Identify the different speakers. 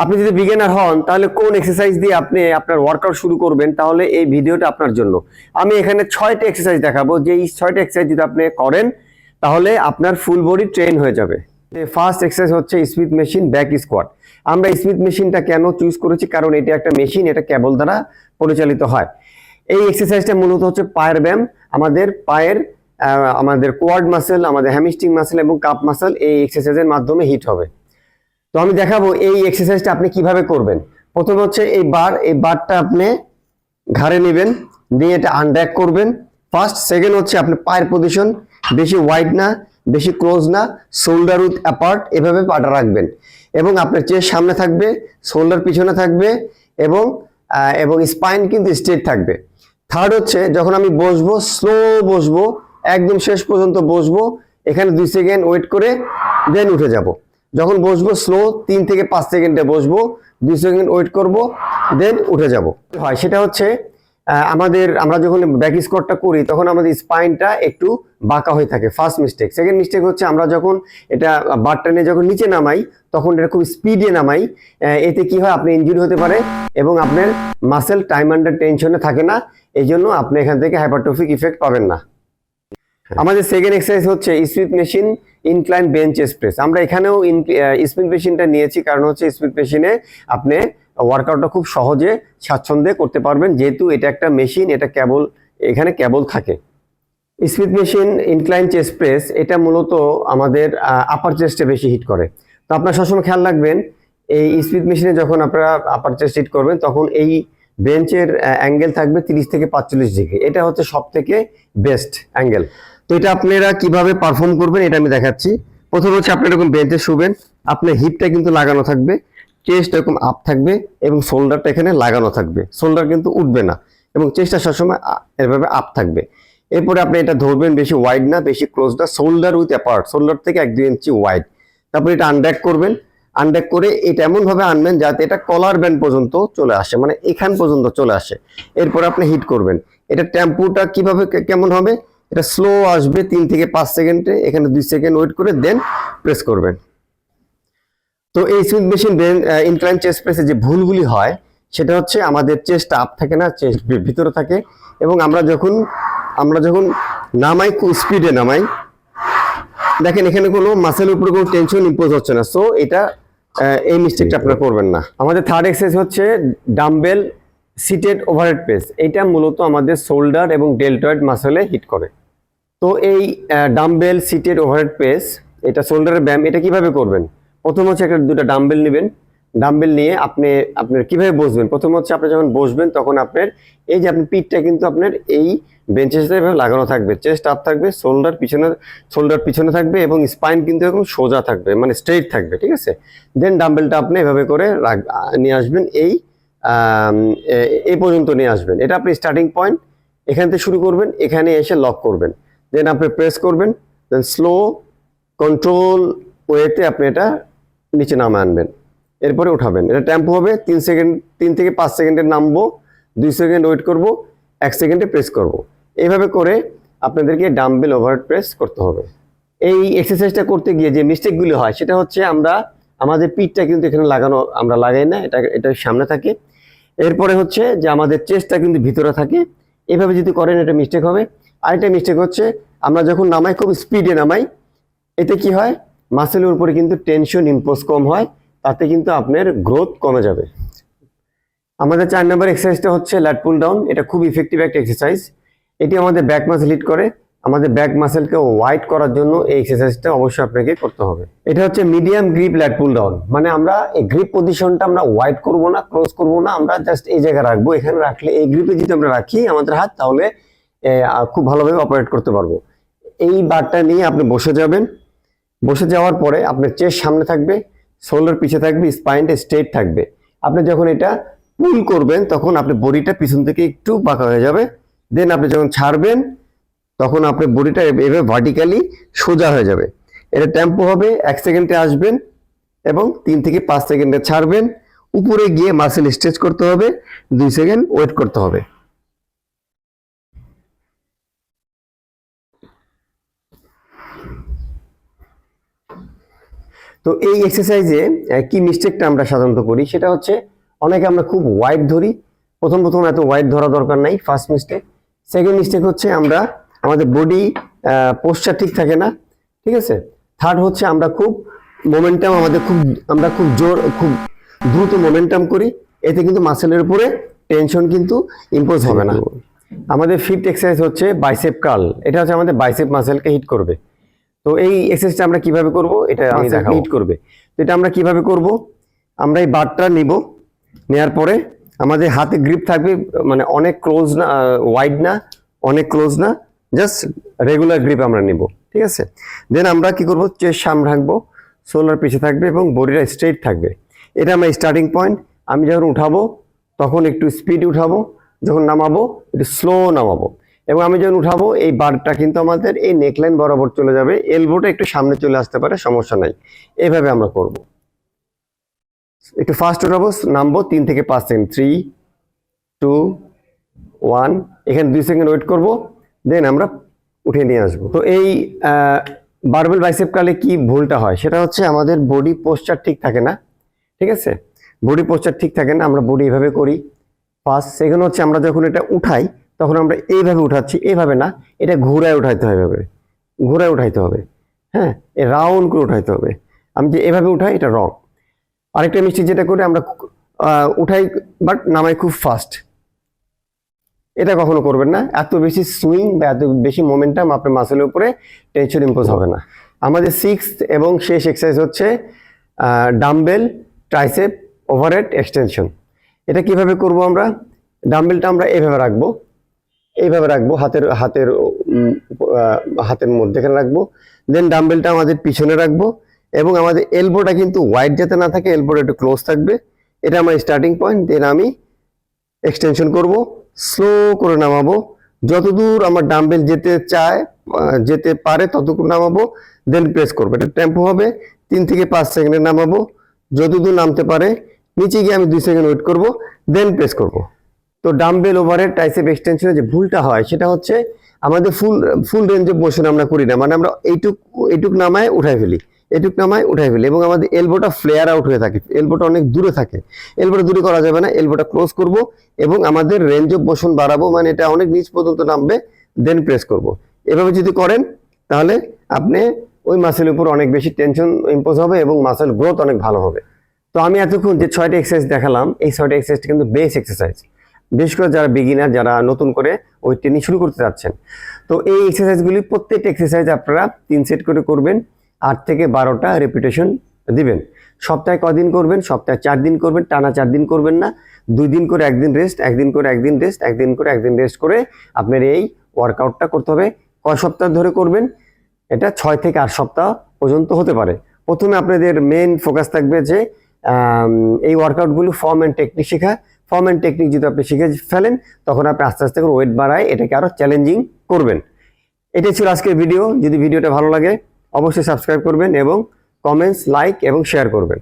Speaker 1: আপনি যদি বিগিনার হন তাহলে কোন এক্সারসাইজ দিয়ে আপনি আপনার ওয়ার্কআউট শুরু করবেন, তাহলে এই ভিডিওটা আপনার জন্য। আমি এখানে 6টা এক্সারসাইজ দেখাবো, যে এই 6টা এক্সারসাইজ যদি আপনি করেন তাহলে আপনার ফুল বডি ট্রেন হয়ে যাবে। ফার্স্ট এক্সারসাইজ হচ্ছে স্মিথ মেশিন ব্যাক স্কোয়াট। আমরা স্মিথ মেশিনটা কেন চুজ করেছি, কারণ এটা একটা মেশিন, এটা কেবল দ্বারা পরিচালিত হয়। এই এক্সারসাইজটা মূলত হচ্ছে পায়ের ব্যায়াম। আমাদের পায়ের আমাদের কোয়াড মাসেল, আমাদের হ্যামস্ট্রিং মাসেল এবং কাপ মাসেল এই এক্সারসাইজের মাধ্যমে হিট হবে। তো আমি দেখাবো এই এক্সারসাইজটা আপনি কিভাবে করবেন। প্রথমে হচ্ছে এই বারটা আপনি ঘাড়ে নেবেন, দিয়ে এটা আনড্যাক করবেন। ফার্স্ট। সেকেন্ড হচ্ছে আপনি পায়ের পজিশন বেশি ওয়াইড না, বেশি ক্লোজ না, শোল্ডার উইথ অ্যাপার্ট, এভাবে পাটা রাখবেন এবং আপনার চেস্ট সামনে থাকবে, শোল্ডার পিছনে থাকবে এবং স্পাইন কিন্তু স্ট্রেট থাকবে। থার্ড হচ্ছে যখন আমি বসবো, স্লো বসবো, একদম শেষ পর্যন্ত বসবো, এখানে 2 সেকেন্ড ওয়েট করে দেন উঠে যাব। যখন বসবো স্লো 3 থেকে 5 সেকেন্ডে বসবো, 2 সেকেন্ড ওয়েট করব, দেন উঠে যাব। হয় সেটা হচ্ছে আমরা যখন ব্যাক স্কোয়াটটা করি তখন আমাদের স্পাইনটা একটু বাঁকা হয়ে থাকে, ফার্স্ট মিস্টেক। সেকেন্ড মিস্টেক হচ্ছে আমরা যখন এটা বারটা নিয়ে যখন নিচে নামাই তখন এটা খুব স্পিডে নামাই, এতে কি হয় আপনার ইনজুরি হতে পারে এবং আপনার মাসেল টাইম আন্ডার টেনশনে থাকে না, এই জন্য আপনি এখান থেকে হাইপারট্রফিক ইফেক্ট পাবেন না। আমাদের সেকেন্ড এক্সারসাইজ হচ্ছে Smith machine incline bench press. আমরা এখানেও স্মিথ মেশিনটা নিয়েছি, কারণ হচ্ছে স্মিথ মেশিনে আপনি ওয়ার্কআউটটা খুব সহজে স্বাচ্ছন্দ্যে করতে পারবেন, যেহেতু এটা একটা মেশিন, এটা কেবল, এখানে কেবল থাকে। Smith machine incline chest press এটা মূলত আমাদের আপার চেস্টে বেশি হিট করে। তো আপনারা সবসময় খেয়াল রাখবেন, এই স্মিথ মেশিনে যখন আপনারা আপার চেস্ট হিট করবেন তখন এই বেঞ্চের অ্যাঙ্গেল থাকবে 30 থেকে 45 ডিগ্রি। এটা হচ্ছে সব থেকে বেস্ট অ্যাঙ্গেল। তো এটা আপনারা কিভাবে পারফর্ম করবেন এটা আমি দেখাচ্ছি। প্রথমে হচ্ছে আপনি এরকম বেঞ্চে শুবেন, আপনার হিপটা কিন্তু লাগানো থাকবে, চেস্ট এরকম আপ থাকবে এবং শোল্ডারটা এখানে লাগানো থাকবে, শোল্ডার কিন্তু উঠবে না এবং চেস্টটা সবসময় এভাবে আপ থাকবে। এরপরে আপনি এটা ধরবেন, বেশি ওয়াইড না, বেশি ক্লোজ না, শোল্ডার উইথ অ্যাপার্ট, শোল্ডার থেকে 1-2 ইঞ্চি ওয়াইড। তারপরে এটা আনড্যাক করবেন, আনড্যাক করে এটা এমন ভাবে আনবেন যাতে এটা কলার ব্যান্ড পর্যন্ত চলে আসে, মানে এখান পর্যন্ত চলে আসে। এরপর আপনি হিট করবেন। এটা টেম্পোটা কিভাবে কেমন হবে, এটা স্লো আসবে 3 থেকে 5 সেকেন্ডে, এখানে 2 সেকেন্ড ওয়েট করে দেন প্রেস করবেন। তো এই স্মিথ মেশিন ইনক্লাইন চেস্ট প্রেসে যে ভুলগুলি হয় সেটা হচ্ছে আমাদের চেস্ট আপ থাকে না, চেস্ট ভিতরে থাকে এবং আমরা যখন নামাই, খুব স্পিডে নামাই, দেখেন এখানে কোনো মাসেলের উপরে কোনো টেনশন ইম্পোজ হচ্ছে না। সো এটা এই মিস্টেকটা আপনারা করবেন না। আমাদের থার্ড এক্সারসাইজ হচ্ছে ডাম্বেল সিটেড ওভারহেড প্রেস। এটা মূলত আমাদের শোল্ডার এবং ডেল্টয়েড মাসেলে হিট করে। তো এই ডাম্বেল সিটেড ওভারহেড প্রেস, এটা শোল্ডারের ব্যায়াম। এটা কিভাবে করবেন, প্রথম হচ্ছে একটা 2টা ডাম্বেল নেবেন। ডাম্বেল নিয়ে আপনার কিভাবে বসবেন, প্রথম হচ্ছে আপনি যখন বসবেন তখন আপনার এই যে আপনার পিঠটা কিন্তু আপনার এই বেঞ্চের সাথে এভাবে লাগানো থাকবে, চেস্ট আপ থাকবে, শোল্ডার পিছনে থাকবে এবং স্পাইন কিন্তু এরকম সোজা থাকবে, মানে স্ট্রেইট থাকবে, ঠিক আছে। দেন ডাম্বেলটা আপনি এভাবে করে নিয়ে আসবেন, এই পর্যন্ত নিয়ে আসবেন। এটা আপনি স্টার্টিং পয়েন্ট, এখান থেকে শুরু করবেন, এখানে এসে লক করবেন, দেন আপনি প্রেস করবেন, দেন স্লো কন্ট্রোল ওয়েতে আপনি এটা নিচে নামে আনবেন, এরপরে উঠাবেন। এটা টেম্পো হবে 3 থেকে 5 সেকেন্ডে নামবো, 2 সেকেন্ড ওয়েট করব, 1 সেকেন্ডে প্রেস করব। এইভাবে করে আপনাদেরকে ডাম্বেল ওভারহেড প্রেস করতে হবে। এই এক্সারসাইজটা করতে গিয়ে যে মিস্টেকগুলি হয় সেটা হচ্ছে আমাদের পিঠটা কিন্তু এখানে লাগানো, আমরা লাগাই না, এটা সামনে থাকে। এরপরে হচ্ছে যে আমাদের চেস্টটা কিন্তু ভিতরে থাকে। এভাবে যদি করেন এটা মিস্টেক হবে। আরেকটা মিস্টেক হচ্ছে আমরা যখন নামাই, খুব স্পিডে নামাই, এতে কি হয়, মাসেলের উপরে কিন্তু টেনশন ইম্পোজ কম হয়, তাতে কিন্তু আপনার গ্রোথ কমে যাবে। আমাদের 4 নম্বর এক্সারসাইজটা হচ্ছে ল্যাট পুল ডাউন। এটা খুব ইফেক্টিভ একটা এক্সারসাইজ। এটি আমাদের ব্যাক মাসেল হিট করে। আমাদের ব্যাক মাসেলকে ওয়াইড করার জন্য এই এক্সারসাইজটা অবশ্যই আপনাকে করতে হবে। এটা হচ্ছে medium grip lat pull down, মানে আমরা এই গ্রিপ পজিশনটা আমরা ওয়াইড করব না, ক্লোজ করব না, আমরা জাস্ট এই জায়গায় রাখবো। এখানে রাখলে, এই গ্রিপে যদি আমরা রাখি আমাদের হাত, তাহলে খুব ভালোভাবে অপারেট করতে পারবো। এই বারটা নিয়ে আপনি বসে যাবেন। বসে যাওয়ার পরে আপনার চেস্ট সামনে থাকবে, শোল্ডার পিছে থাকবে, স্পাইনটা স্ট্রেট থাকবে। আপনি যখন এটা পুল করবেন তখন আপনার বডিটা পিছন থেকে একটু বাঁকা হয়ে যাবে। দেন আপনি যখন ছাড়বেন তখন আপনার বডিটা এভাবে ভার্টিক্যালি সোজা হয়ে যাবে। এটা টেম্পো হবে, 1 সেকেন্ডে আসবেন এবং 3 থেকে 5 সেকেন্ডে ছাড়বেন। উপরে গিয়ে মাসেল স্ট্রেচ করতে হবে, 2 সেকেন্ড ওয়েট করতে হবে। তো তো এই এক্সারসাইজে কি মিস্টেকটা আমরা সাধারণত করি সেটা হচ্ছে অনেকে আমরা খুব ওয়াইড ধরি। প্রথম এত ওয়াইড ধরা দরকার নাই, ফার্স্ট মিস্টেক। সেকেন্ড মিস্টেক হচ্ছে আমরা আমাদের বডি পোস্টার ঠিক থাকে না, ঠিক আছে। থার্ড হচ্ছে আমরা খুব মোমেন্টাম আমরা খুব দ্রুত মোমেন্টাম করি, এতে কিন্তু মাসেলের উপরে টেনশন কিন্তু ইম্পোজ হবে না। আমাদের ফিফথ এক্সারসাইজ হচ্ছে বাইসেপ কার্ল। এটা হচ্ছে আমাদের বাইসেপ মাসেলকে হিট করবে। তো এই এক্সারসাইজটা আমরা কিভাবে করব এটা আমি দেখাবো। হিট করবে, তো এটা আমরা কিভাবে করব, আমরা এই বারটা নিব, নেওয়ার পরে আমাদের হাতে গ্রিপ থাকবে, মানে অনেক ক্লোজ না, ওয়াইড না, অনেক ক্লোজ না, জাস্ট রেগুলার গ্রিপ আমরা নিব, ঠিক আছে। দেন আমরা কি করব, চেস্ট সামনে রাখবো, শোল্ডার পিছে থাকবে এবং বডিটা স্ট্রেট থাকবে। এটা আমার স্টার্টিং পয়েন্ট। আমি যখন উঠাবো তখন একটু স্পিড উঠাবো, যখন নামাবো একটু স্লো নামাবো। এবং আমি যখন উঠাবো এই বারটা কিন্তু আমাদের এই নেকলাইন বরাবর চলে যাবে, এলবোটা একটু সামনে চলে আসতে পারে, সমস্যা নাই। এইভাবে আমরা করব। একটু ফাস্ট উঠাবো, নামবো 3 থেকে 5 সেকেন্ড, 3 2 1, এখানে 2 সেকেন্ড ওয়েট করব, দেন আমরা উঠে নিয়ে আসবো। তো এই বারবেল বাইসেপ কার্লে কি ভুলটা হয় সেটা হচ্ছে আমাদের বডি পোস্টার ঠিক থাকে না, ঠিক আছে। বডি পোস্টার ঠিক থাকে না, আমরা বডি এভাবে করি ফার্স্ট। সেকেন্ড হচ্ছে আমরা যখন এটা উঠাই তখন আমরা এইভাবে উঠাচ্ছি, এইভাবে না, এটা ঘুরায় উঠাইতে হবে, ঘুরায় উঠাইতে হবে, হ্যাঁ, রাউন্ড করে উঠাইতে হবে। আমি যে এভাবে উঠাই এটা রং। আরেকটা মিস্টেক যেটা করে আমরা উঠাই বাট নামাই খুব ফাস্ট, এটা কখনো করবেন না। এত বেশি সুইং বা এত বেশি মোমেন্টাম আপনার মাসেলের উপরে টেনশন ইম্পোজ হবে না। আমাদের সিক্সথ এবং শেষ এক্সারসাইজ হচ্ছে ডাম্বেল ট্রাইসেপ ওভারহেড এক্সটেনশন। এটা কিভাবে করব, আমরা ডাম্বেলটা আমরা এইভাবে রাখবো, হাতের মধ্যেখানে রাখবো। দেন ডাম্বেলটা আমাদের পিছনে রাখবো এবং আমাদের এলবোটা কিন্তু ওয়াইড যাতে না থাকে, এলবোটা একটু ক্লোজ থাকবে। এটা আমার স্টার্টিং পয়েন্ট। দেন আমি এক্সটেনশন করব, স্লো করে নামাবো, যতদূর আমার ডাম্বেল যেতে পারে ততটুকু নামাবো, দেন প্রেস করবো। এটা টেম্পো হবে, 3 থেকে 5 সেকেন্ডে নামাবো, যতদূর নামতে পারে, নিচে গিয়ে আমি 2 সেকেন্ড ওয়েট করব, দেন প্রেস করব। তো ডাম্বেল ওভারহেড ট্রাইসেপ এক্সটেনশনে যে ভুলটা হয় সেটা হচ্ছে আমাদের ফুল রেঞ্জ অফ মোশন আমরা করি না, মানে আমরা এইটুক নামায় উঠাই ফেলি, এবং আমাদের এলবোটা ফ্লেয়ার আউট হয়ে থাকে, এলবোটা অনেক দূরে থাকে। এলবোটা দূরে করা যাবে না, এলবোটা ক্লোজ করব এবং আমাদের রেঞ্জ অফ মোশন বাড়াবো, মানে এটা অনেক নিচ পর্যন্ত নামবে, দেন প্রেস করব। এভাবে যদি করেন তাহলে আপনি ওই মাসেলের উপর অনেক বেশি টেনশন ইম্পোজ হবে এবং মাসেল গ্রোথ অনেক ভালো হবে। তো আমি এতক্ষণ যে 6টা এক্সারসাইজ দেখালাম, এই 6টা এক্সারসাইজটা কিন্তু বেস এক্সারসাইজ, বিশেষ করে যারা বিগিনার, যারা নতুন করে ওই ট্রেনিং শুরু করতে যাচ্ছেন। তো এই এক্সারসাইজগুলি প্রত্যেকটা এক্সারসাইজ আপনারা 3 সেট করে করবেন, 8 থেকে 12টা রেপিটেশন দিবেন। সপ্তাহে কদিন করবেন, সপ্তাহে 4 দিন করবেন, টানা 4 দিন করবেন না, 2 দিন করে 1 দিন রেস্ট, 1 দিন করে 1 দিন রেস্ট, 1 দিন করে 1 দিন রেস্ট করে আপনার এই ওয়ার্কআউটটা করতে হবে। কয় সপ্তাহ ধরে করবেন, এটা 6 থেকে 8 সপ্তাহ পর্যন্ত হতে পারে। প্রথমে আপনাদের মেন ফোকাস থাকবে যে এই ওয়ার্কআউটগুলো ফর্ম অ্যান্ড টেকনিক শেখা। ফর্ম অ্যান্ড টেকনিক যদি আপনি শিখে ফেলেন তখন আপনি আস্তে আস্তে করে ওয়েট বাড়ায় এটাকে আরো চ্যালেঞ্জিং করবেন। এটাই ছিল আজকের ভিডিও। যদি ভিডিওটা ভালো লাগে অবশ্যই সাবস্ক্রাইব করবেন এবং কমেন্টস, লাইক এবং শেয়ার করবেন।